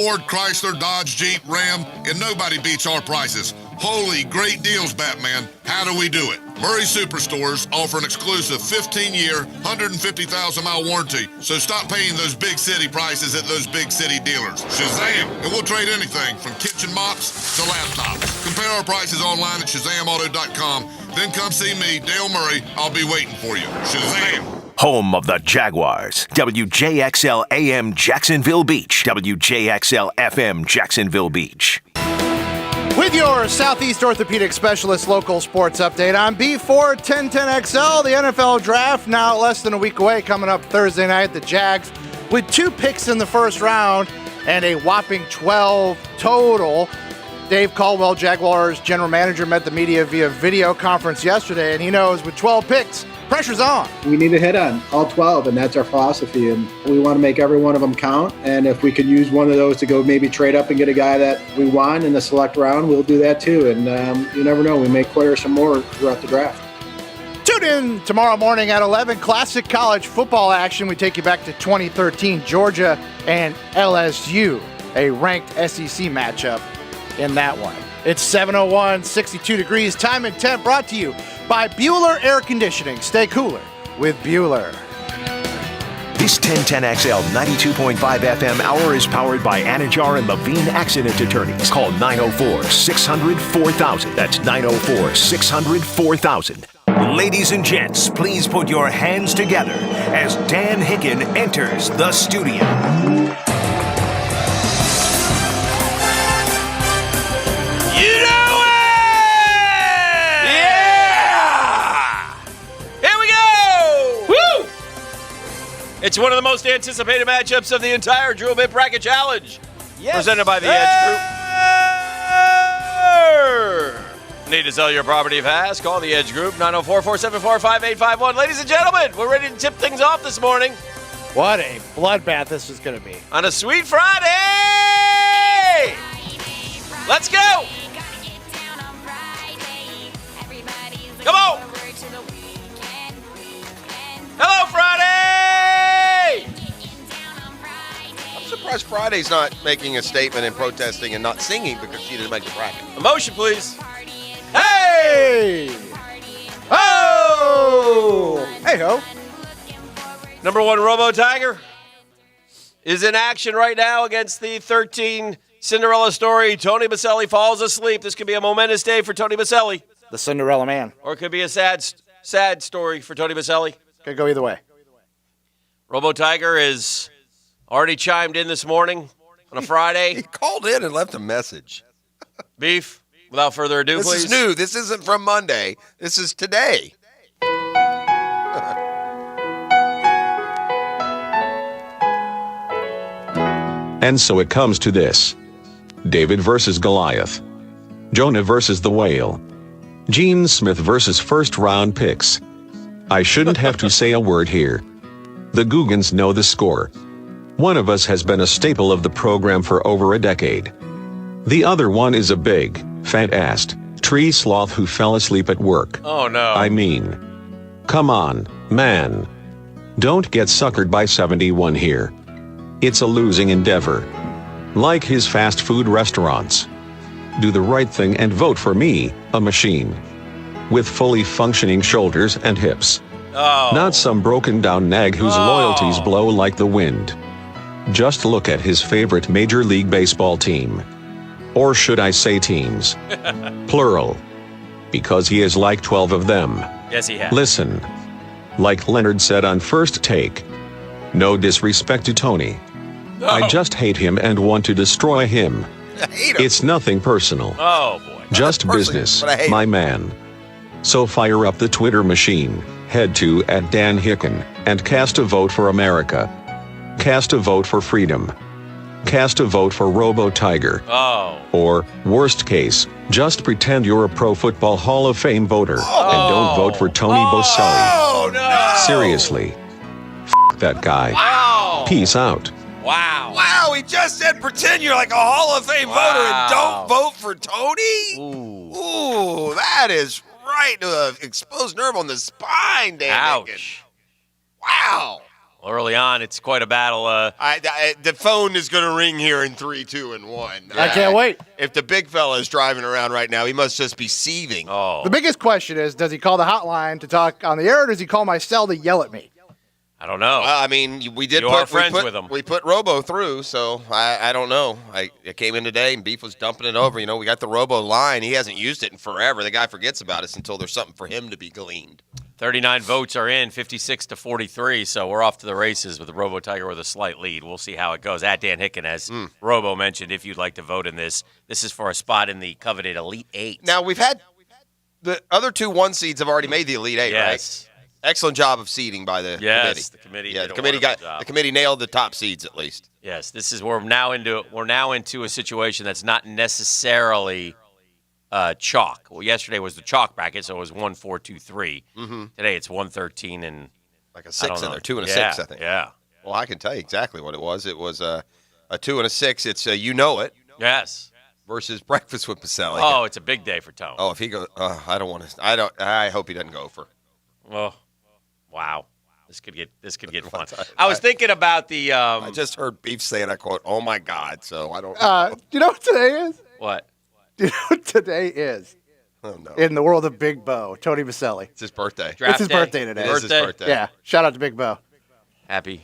Ford, Chrysler, Dodge, Jeep, Ram, and nobody beats our prices. Holy great deals, Batman. How do we do it? Murray Superstores offer an exclusive 15-year, 150,000-mile warranty, so stop paying those big city prices at those big city dealers. Shazam! And we'll trade anything from kitchen mops to laptops. Compare our prices online at ShazamAuto.com. Then come see me, Dale Murray. I'll be waiting for you. Shazam! Home of the Jaguars, WJXL AM Jacksonville Beach, WJXL FM Jacksonville Beach. With your Southeast Orthopedic Specialist local sports update, I'm B4 1010XL. The NFL Draft now less than a week away, coming up Thursday night. The Jags with 2 picks in the first round and a whopping 12 total. Dave Caldwell, Jaguars general manager, met the media via video conference yesterday, and he knows with 12 picks, pressure's on. We need to hit on all 12, and that's our philosophy, and we want to make every one of them count, and if we could use one of those to go maybe trade up and get a guy that we want in the select round, we'll do that too, and you never know, we may acquire some more throughout the draft. Tune in tomorrow morning at 11, classic college football action. We take you back to 2013, Georgia and LSU, a ranked SEC matchup in that one. It's 7:01, 62 degrees, time and temp, brought to you by Bueller Air Conditioning. Stay cooler with Bueller. This 1010XL 92.5 FM hour is powered by Anajar and Levine Accident Attorneys. Call 904-600-4000. That's 904-600-4000. Ladies and gents, please put your hands together as Dan Hicken enters the studio. You know it! Yeah! Here we go! Woo! It's one of the most anticipated matchups of the entire Drill Bit Bracket Challenge. Yes. Presented by the Edge Group. Need to sell your property fast? Call the Edge Group, 904-474-5851. Ladies and gentlemen, we're ready to tip things off this morning. What a bloodbath this is going to be. On a sweet Friday! Let's go! Come on! Hello, Friday! I'm surprised Friday's not making a statement and protesting and not singing because she didn't make the bracket. Emotion, please. Hey! Oh! Hey ho! Number 1 Robo Tiger is in action right now against the 13 Cinderella story. Tony Baselli falls asleep. This could be a momentous day for Tony Baselli. The Cinderella Man. Or it could be a sad story for Tony Baselli. Could go either way. Robo Tiger is already chimed in this morning on a Friday. He called in and left a message. Beef, without further ado, please. This is new. This isn't from Monday. This is today. And so it comes to this. David versus Goliath. Jonah versus the whale. Gene Smith versus first-round picks. I shouldn't have to say a word here. The Googans know the score. One of us has been a staple of the program for over a decade. The other one is a big, fat-assed tree sloth who fell asleep at work. Oh, no. I mean, come on, man. Don't get suckered by 71 here. It's a losing endeavor. Like his fast food restaurants. Do the right thing and vote for me, a machine. With fully functioning shoulders and hips. Oh. Not some broken down nag whose loyalties blow like the wind. Just look at his favorite Major League Baseball team. Or should I say teams? Plural. Because he has like 12 of them. Yes, he has. Listen. Like Leonard said on First Take. No disrespect to Tony. No. I just hate him and want to destroy him. I hate him. It's nothing personal. Oh, boy. Just Personally, business, but I hate my him. man. So fire up the Twitter machine, head to @Dan_Hicken, and cast a vote for America. Cast a vote for freedom. Cast a vote for Robo Tiger. Oh. Or, worst case, just pretend you're a Pro Football Hall of Fame voter and don't vote for Tony Boselli. Oh, no. Seriously. That guy. Wow. Peace out. Wow. Wow, he just said pretend you're like a Hall of Fame voter and don't vote for Tony? Ooh, that is right to an exposed nerve on the spine, Dan. Ouch. Wow. Early on, it's quite a battle. The phone is going to ring here in 3, 2, and 1. I can't wait. If the big fella is driving around right now, he must just be seething. Oh, The biggest question is, does he call the hotline to talk on the air, or does he call my cell to yell at me? I don't know. Well, I mean, we did. You are friends with him. We put Robo through, so I don't know. I came in today and Beef was dumping it over. We got the Robo line. He hasn't used it in forever. The guy forgets about us until there's something for him to be gleaned. 39 votes are in, 56-43, so we're off to the races with the Robo Tiger with a slight lead. We'll see how it goes. At Dan Hicken, as Robo mentioned, if you'd like to vote in this is for a spot in the coveted Elite Eight. Now, we've had the other 2 1 seeds have already made the Elite Eight, yes. right? Excellent job of seeding by the committee. The committee. Yeah, did the a committee wonderful job. the committee nailed the top seeds at least. Yes, this is we're now into a situation that's not necessarily chalk. Well, yesterday was the chalk bracket, so it was 1, 4, 2, 3. Mm-hmm. Today it's 1, 13, and Like a 6 in there, 2 and a yeah, 6, I think. Yeah. Well, I can tell you exactly what it was. It was a 2 and a 6. It's You Know It Yes. versus Breakfast with Pacelli. Oh, it's a big day for Tone. Oh, if he goes, I don't want to. I hope he doesn't go for. Oh, wow. This could get fun. I was thinking about the. I just heard Beef saying, I quote, "Oh my God!" So I don't. Do you know what today is? What? Do you know what today is? Oh no! In the world of Big Bo, Tony Baselli. It's his birthday. Draft It's his day? birthday today. It is his birthday. Yeah. Shout out to Big Bo. Happy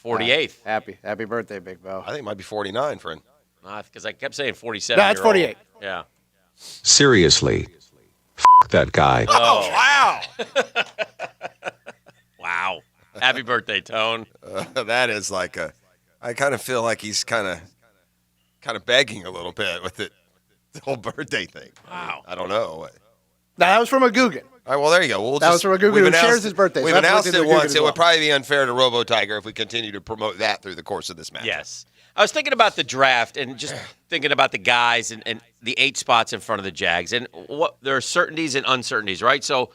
48th. Happy birthday, Big Bo. I think it might be 49, friend. Because I kept saying 47. No, it's 48. Yeah. Seriously. That guy. Oh wow! Wow. Happy birthday, Tone. That is like a. I kind of feel like he's kind of begging a little bit with it, the whole birthday thing. Wow. I don't know. No, that was from a Guggen. All right, well, there you go. That was from a Guggen who shares his birthday. So We've happy announced birthday it to Guggen once. as It well. would probably be unfair to Robo Tiger if we continue to promote that through the course of this match. Yes. I was thinking about the draft and just thinking about the guys and the 8 spots in front of the Jags. And there are certainties and uncertainties, right? So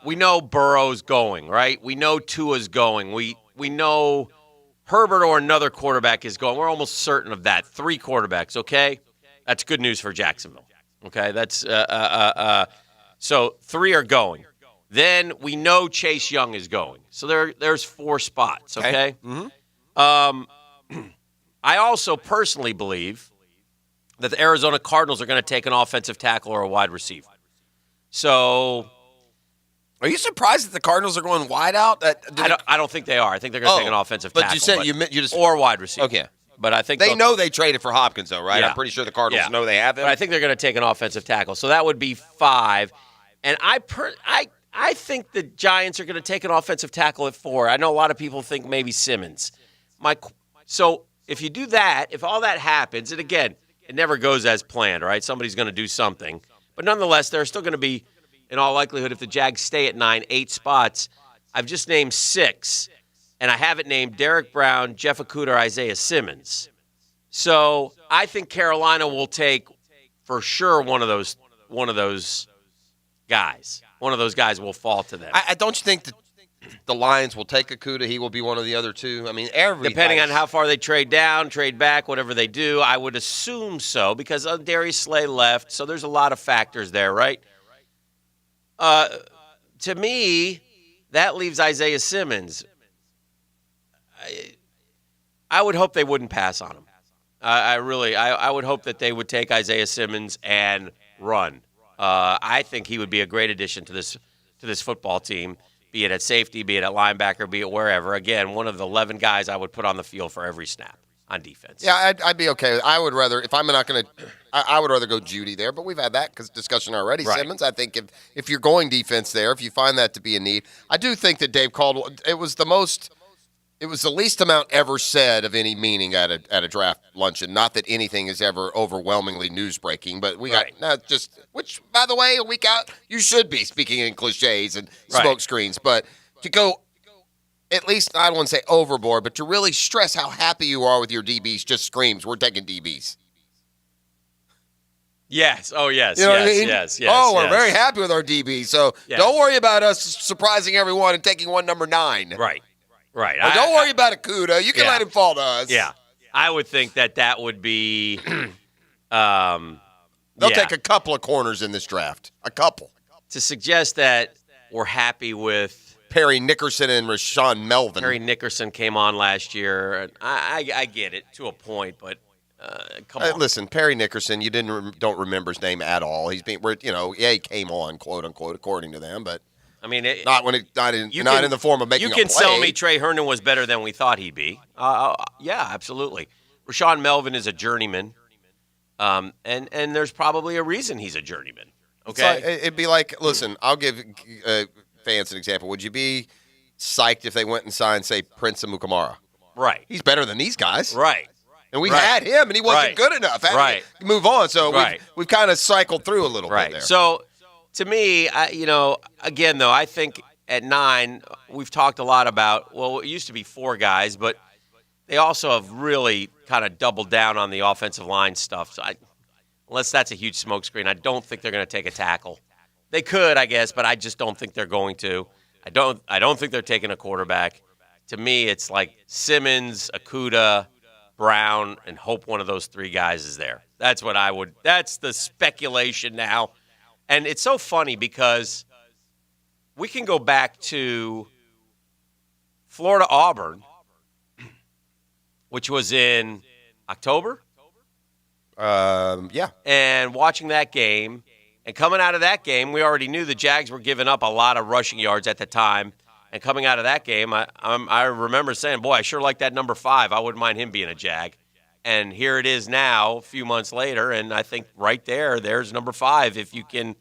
we know Burrow's going, right? We know Tua's going. We know Herbert or another quarterback is going. We're almost certain of that. 3 quarterbacks, okay? That's good news for Jacksonville. Okay, that's so 3 are going. Then we know Chase Young is going. So there's 4 spots, okay? Mm-hmm. I also personally believe that the Arizona Cardinals are going to take an offensive tackle or a wide receiver. So Are you surprised that the Cardinals are going wide out? I don't think they are. I think they're going to take an offensive tackle. But you said you just or wide receiver. Okay. But I think they know they traded for Hopkins, though, right? Yeah. I'm pretty sure the Cardinals know they have him. But I think they're going to take an offensive tackle. So that would be 5. And I think the Giants are going to take an offensive tackle at 4. I know a lot of people think maybe Simmons. So if you do that, if all that happens, and again, it never goes as planned, right? Somebody's going to do something. But nonetheless, there are still going to be, in all likelihood, if the Jags stay at 9, 8 spots. I've just named 6, and I haven't named Derek Brown, Jeff Okudah, or Isaiah Simmons. So I think Carolina will take, for sure, one of those guys. One of those guys will fall to them. I don't you think that the Lions will take Okudah? He will be one of the other 2. I mean, depending on how far they trade down, trade back, whatever they do, I would assume so because Darius Slay left, so there's a lot of factors there, right? To me, that leaves Isaiah Simmons. I would hope they wouldn't pass on him. I would hope that they would take Isaiah Simmons and run. I think he would be a great addition to this football team, be it at safety, be it at linebacker, be it wherever. Again, one of the 11 guys I would put on the field for every snap on defense. Yeah, I'd be okay. I would rather, if I'm not going to, I would rather go Judy there, but we've had that discussion already. Right. Simmons, I think if you're going defense there, if you find that to be a need, I do think that Dave Caldwell, it was the least amount ever said of any meaning at a draft luncheon. Not that anything is ever overwhelmingly news breaking, but we got which, by the way, a week out, you should be speaking in cliches and smoke screens. But to go, at least, I don't want to say overboard, but to really stress how happy you are with your DBs just screams, we're taking DBs. Yes. Oh, yes. You know what I mean? Yes. Oh, we're very happy with our DBs. So don't worry about us surprising everyone and taking one number 9. Right. Or don't worry about Okudah. You can let him fall to us. Yeah. I would think that would be They'll take a couple of corners in this draft. A couple. To suggest that we're happy with Perry Nickerson and Rashawn Melvin. Perry Nickerson came on last year. And I get it to a point, but come on. Listen, Perry Nickerson, you don't remember his name at all. He came on, quote unquote, according to them, but I mean, not in the form of making a play. You can sell me Trey Herndon was better than we thought he'd be. Yeah, absolutely. Rashawn Melvin is a journeyman, and there's probably a reason he's a journeyman. Okay, it'd be like, listen, I'll give fans an example. Would you be psyched if they went and signed, say, Prince Amukamara? Right. He's better than these guys. Right. And we had him, and he wasn't good enough. Had to move on. So we've kind of cycled through a little bit there. So, to me, again, though, I think at 9, we've talked a lot about, well, it used to be 4 guys, but they also have really kind of doubled down on the offensive line stuff. So unless that's a huge smokescreen, I don't think they're going to take a tackle. They could, I guess, but I just don't think they're going to. I don't think they're taking a quarterback. To me, it's like Simmons, Okudah, Brown, and hope one of those 3 guys is there. That's the speculation now. And it's so funny because we can go back to Florida-Auburn, which was in October. Yeah. And watching that game, and coming out of that game, we already knew the Jags were giving up a lot of rushing yards at the time. And coming out of that game, I remember saying, boy, I sure like that number 5. I wouldn't mind him being a Jag. And here it is now, a few months later, and I think right there's number 5 if you can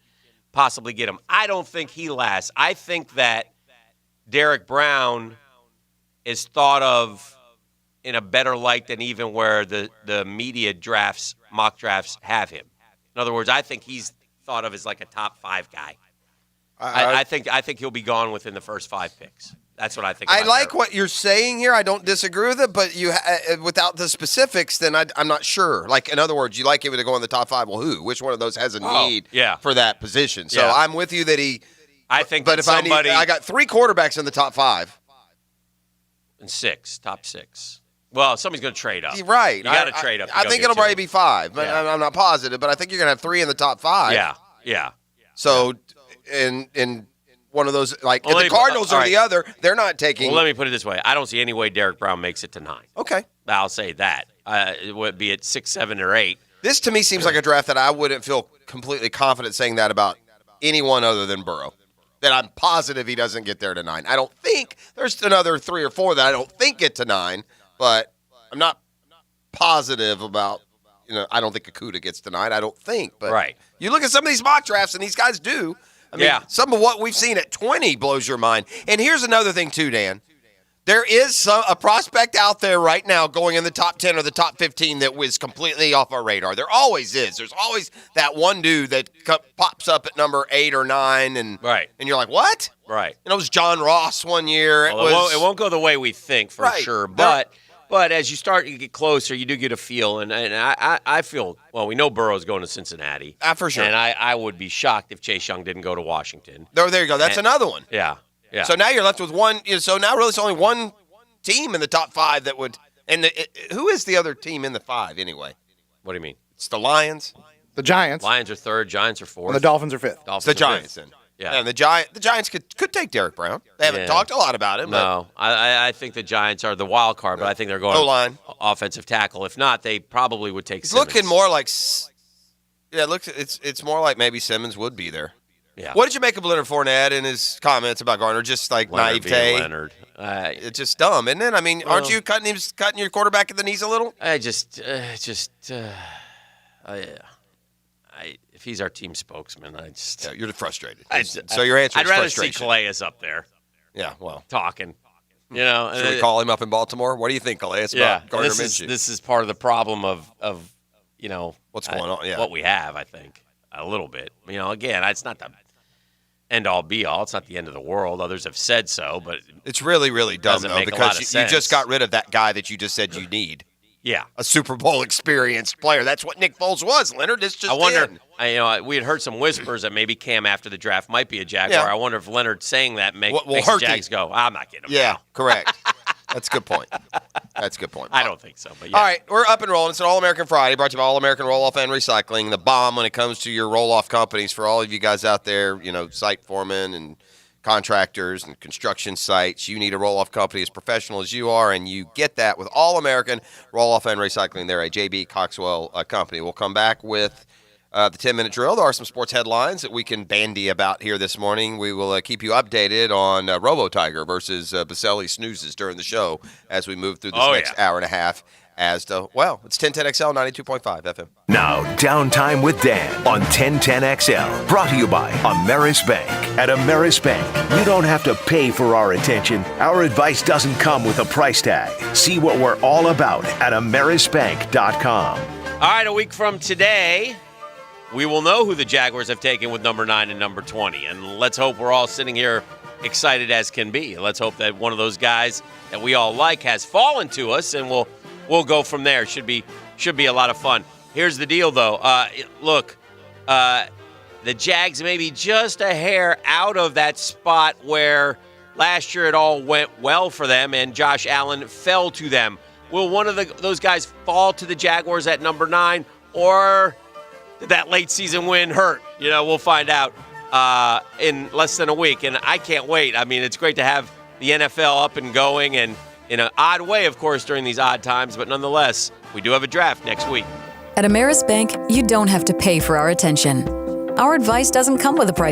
possibly get him. I don't think he lasts. I think that Derek Brown is thought of in a better light than even where the media mock drafts have him. In other words, I think he's thought of as like a top 5 guy. I think he'll be gone within the first 5 picks. That's what I think. I like what you're saying here. I don't disagree with it, but without the specifics, then I'm not sure. Like, in other words, you like him to go in the top 5. Well, who? Which one of those has a need for that position? So I'm with you that he. I think. But if I got 3 quarterbacks in the top 5 and 6, top 6. Well, somebody's going to trade up. Right. You got to trade up. I think it'll probably be 5, but I'm not positive. But I think you're going to have 3 in the top 5. Yeah. So, in one of those, like, if the Cardinals are the other, they're not taking. Well, let me put it this way. I don't see any way Derek Brown makes it to 9. Okay. I'll say that. It would be at 6, 7, or 8. This, to me, seems like a draft that I wouldn't feel completely confident saying that about anyone other than Burrow. That I'm positive he doesn't get there to 9. I don't think there's another 3 or 4 that I don't think get to 9, but I'm not positive about, I don't think Okudah gets to 9. I don't think. But you look at some of these mock drafts, and these guys do. I mean, some of what we've seen at 20 blows your mind. And here's another thing, too, Dan. There is a prospect out there right now going in the top 10 or the top 15 that was completely off our radar. There always is. There's always that one dude that pops up at number 8 or 9, and you're like, what? Right. It was John Ross one year. It won't go the way we think, for sure. But as you start to get closer, you do get a feel. And I feel, well, we know Burrow's going to Cincinnati. For sure. And I would be shocked if Chase Young didn't go to Washington. There you go. That's another one. Yeah. So now you're left with one. So now really it's only one team in the top 5 that would. And who is the other team in the 5 anyway? What do you mean? It's the Lions. The Giants. Lions are 3rd. Giants are 4th. And the Dolphins are 5th. The Giants then. Yeah. And the Giants could take Derek Brown. They haven't talked a lot about him. No, I think the Giants are the wild card, but I think they're going O-line. Offensive tackle. If not, they probably would take It's Simmons. looking more like it's more like maybe Simmons would be there. Yeah. What did you make of Leonard Fournette and his comments about Garner? Just like Leonard naivete. Leonard. It's just dumb, isn't it? I mean, aren't you cutting your quarterback at the knees a little? If he's our team spokesman, you're frustrated. So your answer is frustration. I'd rather see Calais up there. Yeah, well, talking. Should we call him up in Baltimore? What do you think, Calais, about Gardner Minshew? This is part of the problem of what's going on. Yeah, what we have, I think, a little bit. Again, it's not the end all be all. It's not the end of the world. Others have said so, but it's really, really dumb though because you just got rid of that guy that you just said you need. Yeah, a Super Bowl experienced player. That's what Nick Foles was, Leonard. It's just. I wonder. We had heard some whispers that maybe Cam after the draft might be a Jaguar. I wonder if Leonard saying that makes the Jags go, I'm not getting him. Yeah, correct. That's a good point. I don't think so, but yeah. All right, we're up and rolling. It's an All-American Friday brought to you by All-American Roll-Off and Recycling, the bomb when it comes to your roll-off companies for all of you guys out there, site foremen and contractors and construction sites. You need a roll-off company as professional as you are, and you get that with All-American Roll-Off and Recycling. They're a JB Coxwell company. We'll come back with the 10-minute drill. There are some sports headlines that we can bandy about here this morning. We will keep you updated on Robo-Tiger versus Baselli Snoozes during the show as we move through this next hour and a half. As to, well, it's 1010XL 92.5 FM. Now, Downtime with Dan on 1010XL. Brought to you by Ameris Bank. At Ameris Bank, you don't have to pay for our attention. Our advice doesn't come with a price tag. See what we're all about at amerisbank.com. All right, a week from today, we will know who the Jaguars have taken with number 9 and number 20. And let's hope we're all sitting here excited as can be. Let's hope that one of those guys that we all like has fallen to us, and we'll go from there. Should be a lot of fun. Here's the deal, though. Look, the Jags may be just a hair out of that spot where last year it all went well for them and Josh Allen fell to them. Will one of those guys fall to the Jaguars at number 9, or did that late season win hurt? We'll find out in less than a week, and I can't wait. I mean, it's great to have the NFL up and going, and in an odd way, of course, during these odd times, but nonetheless, we do have a draft next week. At Ameris Bank, you don't have to pay for our attention. Our advice doesn't come with a price